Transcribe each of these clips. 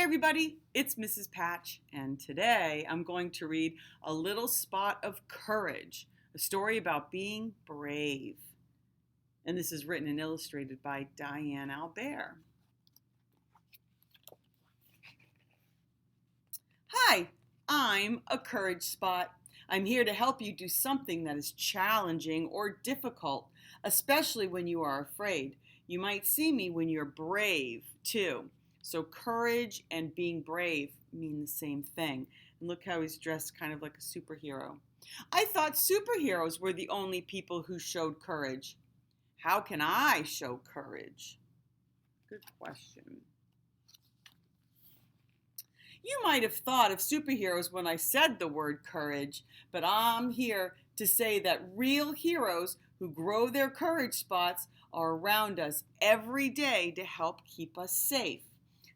everybody, it's Mrs. Patch, and today I'm going to read A Little Spot of Courage, a story about being brave. And this is written and illustrated by Diane Alber. Hi, I'm a courage spot. I'm here to help you do something that is challenging or difficult, especially when you are afraid. You might see me when you're brave, too. So courage and being brave mean the same thing. And look how he's dressed kind of like a superhero. I thought superheroes were the only people who showed courage. How can I show courage? Good question. You might have thought of superheroes when I said the word courage, but I'm here to say that real heroes who grow their courage spots are around us every day to help keep us safe.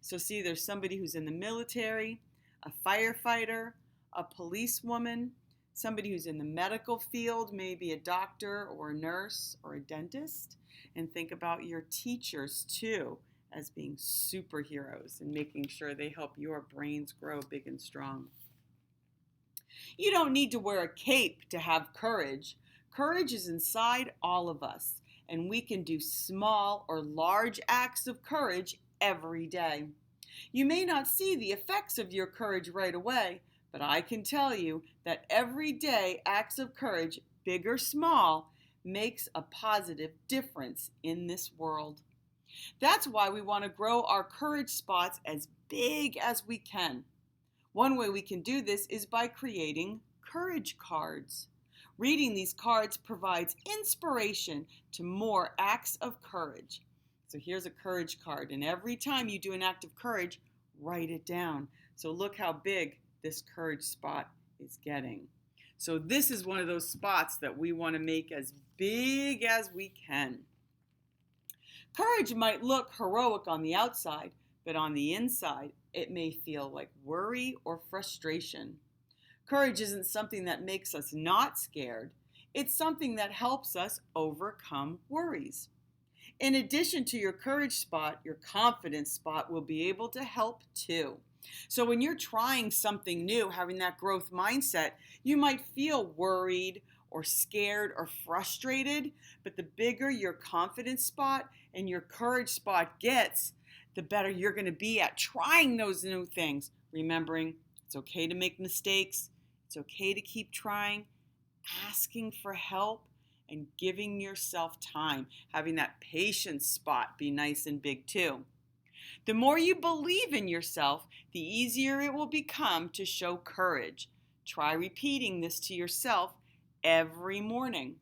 So see, there's somebody who's in the military, a firefighter, a policewoman, somebody who's in the medical field, maybe a doctor or a nurse or a dentist. And think about your teachers too as being superheroes and making sure they help your brains grow big and strong. You don't need to wear a cape to have courage. Courage is inside all of us, and we can do small or large acts of courage every day. You may not see the effects of your courage right away, but I can tell you that every day acts of courage, big or small, makes a positive difference in this world. That's why we want to grow our courage spots as big as we can. One way we can do this is by creating courage cards. Reading these cards provides inspiration to more acts of courage. So here's a courage card, and every time you do an act of courage, write it down. So look how big this courage spot is getting. So this is one of those spots that we want to make as big as we can. Courage might look heroic on the outside, but on the inside, it may feel like worry or frustration. Courage isn't something that makes us not scared. It's something that helps us overcome worries. In addition to your courage spot, your confidence spot will be able to help too. So when you're trying something new, having that growth mindset, you might feel worried or scared or frustrated, but the bigger your confidence spot and your courage spot gets, the better you're going to be at trying those new things. Remembering it's okay to make mistakes, it's okay to keep trying, asking for help, and giving yourself time. Having that patience spot be nice and big too. The more you believe in yourself, the easier it will become to show courage. Try repeating this to yourself every morning.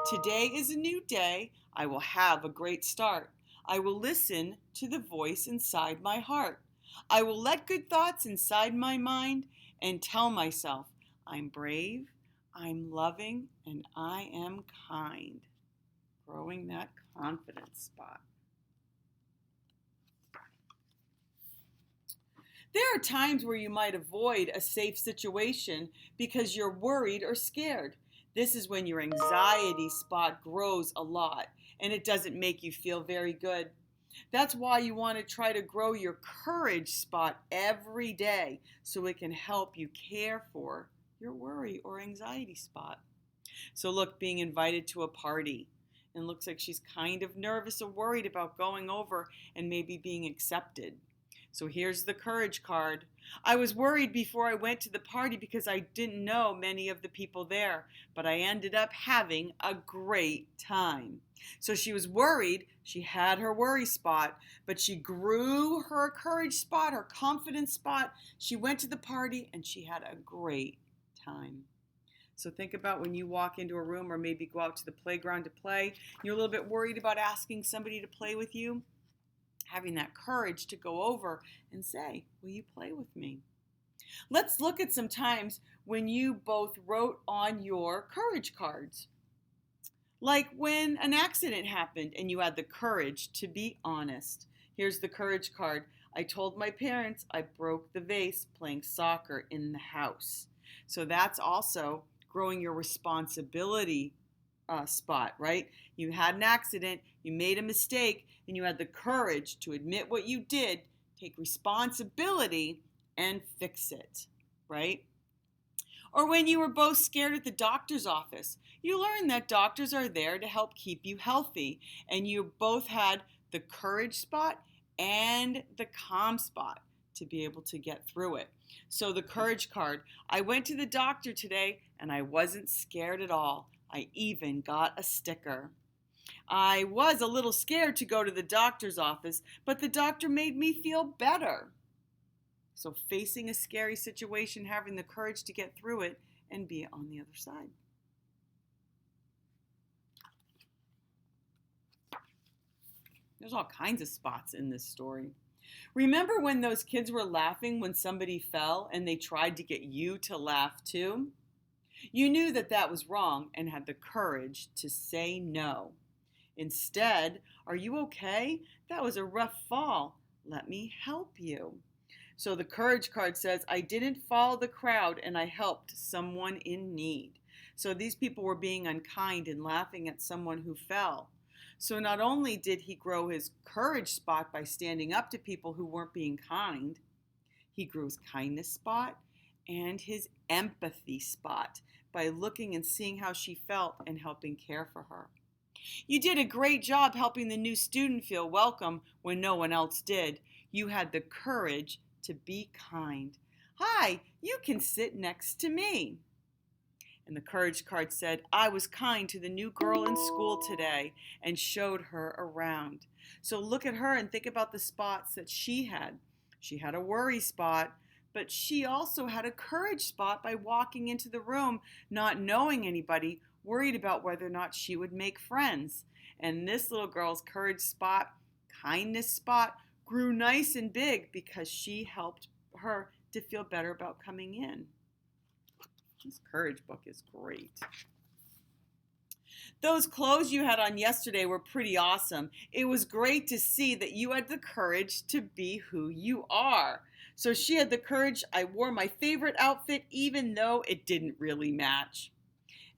Today is a new day. I will have a great start. I will listen to the voice inside my heart. I will let good thoughts inside my mind and tell myself, I'm brave, I'm loving, and I am kind. Growing that confidence spot. There are times where you might avoid a safe situation because you're worried or scared. This is when your anxiety spot grows a lot and it doesn't make you feel very good. That's why you want to try to grow your courage spot every day so it can help you care for your worry or anxiety spot. So look, being invited to a party, and looks like she's kind of nervous or worried about going over and maybe being accepted. So here's the courage card. I was worried before I went to the party because I didn't know many of the people there, but I ended up having a great time. So she was worried, she had her worry spot, but she grew her courage spot, her confidence spot. She went to the party and she had a great time. So think about when you walk into a room or maybe go out to the playground to play, you're a little bit worried about asking somebody to play with you. Having that courage to go over and say, will you play with me? Let's look at some times when you both wrote on your courage cards. Like when an accident happened and you had the courage to be honest. Here's the courage card. I told my parents I broke the vase playing soccer in the house. So that's also growing your responsibility spot, right? You had an accident, you made a mistake, and you had the courage to admit what you did take responsibility, and fix it, right? Or when you were both scared at the doctor's office, you learned that doctors are there to help keep you healthy, and you both had the courage spot and the calm spot to be able to get through it. So the courage card, I went to the doctor today and I wasn't scared at all. I even got a sticker. I was a little scared to go to the doctor's office, but the doctor made me feel better. So facing a scary situation, having the courage to get through it and be on the other side. There's all kinds of spots in this story. Remember when those kids were laughing when somebody fell and they tried to get you to laugh too? You knew that that was wrong and had the courage to say no. Instead, are you okay? That was a rough fall. Let me help you. So the courage card says, I didn't follow the crowd and I helped someone in need. So these people were being unkind and laughing at someone who fell. So not only did he grow his courage spot by standing up to people who weren't being kind, he grew his kindness spot and his empathy spot by looking and seeing how she felt and helping care for her. You did a great job helping the new student feel welcome when no one else did. You had the courage to be kind. Hi, you can sit next to me. And the courage card said, I was kind to the new girl in school today and showed her around. So look at her and think about the spots that she had. She had a worry spot, but she also had a courage spot by walking into the room, not knowing anybody, worried about whether or not she would make friends. And this little girl's courage spot, kindness spot, grew nice and big because she helped her to feel better about coming in. This courage book is great. Those clothes you had on yesterday were pretty awesome. It was great to see that you had the courage to be who you are. So she had the courage. I wore my favorite outfit even though it didn't really match.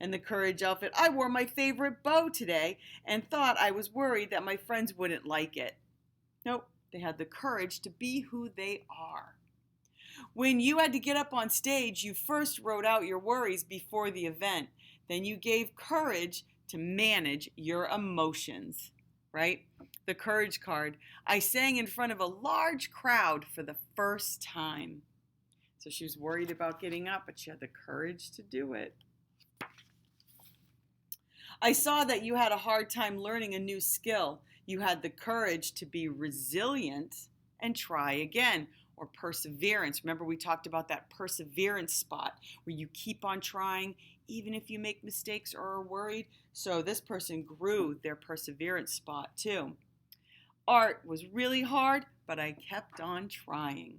And the courage outfit, I wore my favorite bow today and thought I was worried that my friends wouldn't like it. Nope, they had the courage to be who they are. When you had to get up on stage, you first wrote out your worries before the event. Then you gave courage to manage your emotions, right? The courage card. I sang in front of a large crowd for the first time. So she was worried about getting up, but she had the courage to do it. I saw that you had a hard time learning a new skill. You had the courage to be resilient and try again. Or perseverance. Remember we talked about that perseverance spot where you keep on trying even if you make mistakes or are worried. So this person grew their perseverance spot too. Art was really hard, but I kept on trying.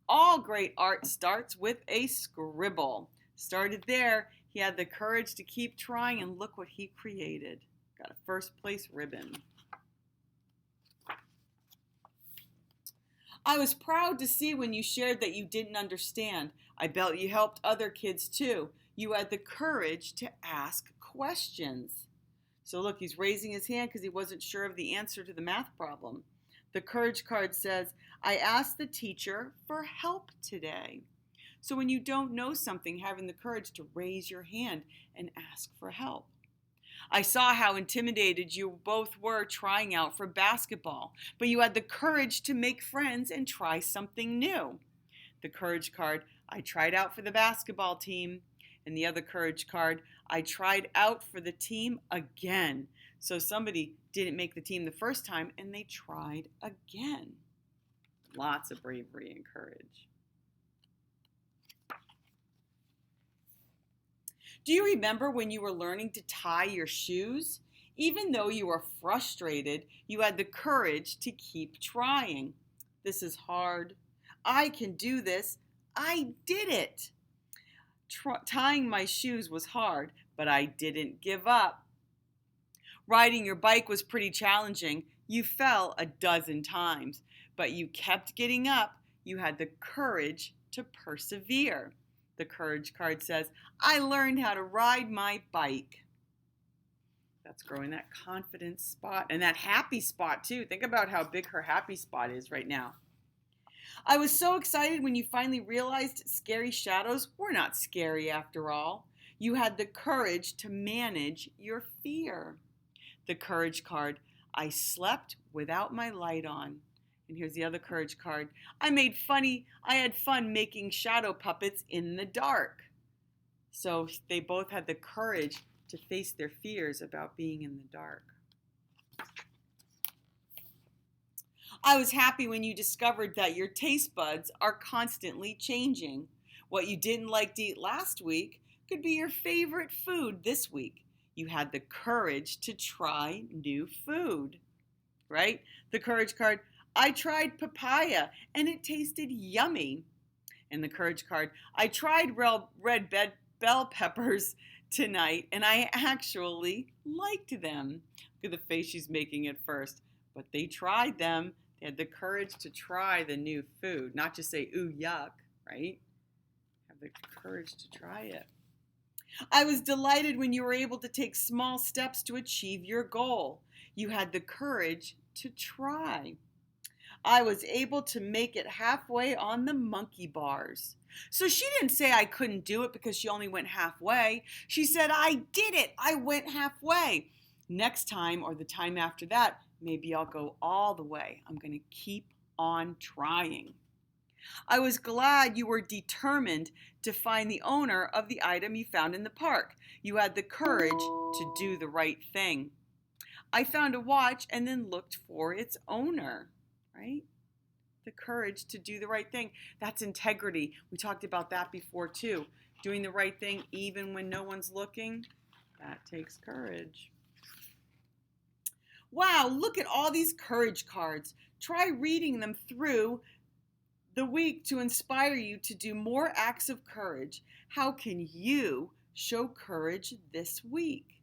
All great art starts with a scribble. Started there, he had the courage to keep trying and look what he created. Got a first place ribbon. I was proud to see when you shared that you didn't understand. I bet you helped other kids too. You had the courage to ask questions. So look, he's raising his hand because he wasn't sure of the answer to the math problem. The courage card says, I asked the teacher for help today. So when you don't know something, having the courage to raise your hand and ask for help. I saw how intimidated you both were trying out for basketball, but you had the courage to make friends and try something new. The courage card, I tried out for the basketball team. And the other courage card, I tried out for the team again. So somebody didn't make the team the first time and they tried again. Lots of bravery and courage. Do you remember when you were learning to tie your shoes? Even though you were frustrated, you had the courage to keep trying. This is hard. I can do this. I did it. Tying my shoes was hard, but I didn't give up. Riding your bike was pretty challenging. You fell a dozen times, but you kept getting up. You had the courage to persevere. The courage card says, I learned how to ride my bike. That's growing that confidence spot and that happy spot too. Think about how big her happy spot is right now. I was so excited when you finally realized scary shadows were not scary after all. You had the courage to manage your fear. The courage card. I slept without my light on. And here's the other courage card. I had fun making shadow puppets in the dark. So they both had the courage to face their fears about being in the dark. I was happy when you discovered that your taste buds are constantly changing. What you didn't like to eat last week could be your favorite food this week. You had the courage to try new food, right? The courage card, I tried papaya and it tasted yummy. And the courage card, I tried red bell peppers tonight and I actually liked them. Look at the face she's making at first. But they tried them. They had the courage to try the new food, not just say, ooh, yuck, right? Have the courage to try it. I was delighted when you were able to take small steps to achieve your goal. You had the courage to try. I was able to make it halfway on the monkey bars. So she didn't say I couldn't do it because she only went halfway. She said, I did it. I went halfway. Next time or the time after that, maybe I'll go all the way. I'm going to keep on trying. I was glad you were determined to find the owner of the item you found in the park. You had the courage to do the right thing. I found a watch and then looked for its owner, right? The courage to do the right thing. That's integrity. We talked about that before too. Doing the right thing even when no one's looking, that takes courage. Wow, look at all these courage cards. Try reading them through the week to inspire you to do more acts of courage. How can you show courage this week?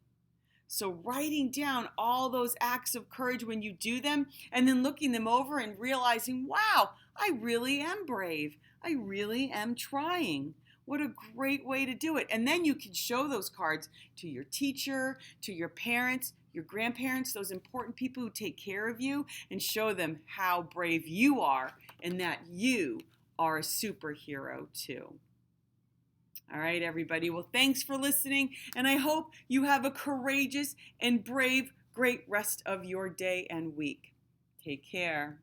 So writing down all those acts of courage when you do them and then looking them over and realizing, wow, I really am brave. I really am trying. What a great way to do it. And then you can show those cards to your teacher, to your parents, your grandparents, those important people who take care of you, and show them how brave you are and that you are a superhero too. All right, everybody. Well, thanks for listening, and I hope you have a courageous and brave, great rest of your day and week. Take care.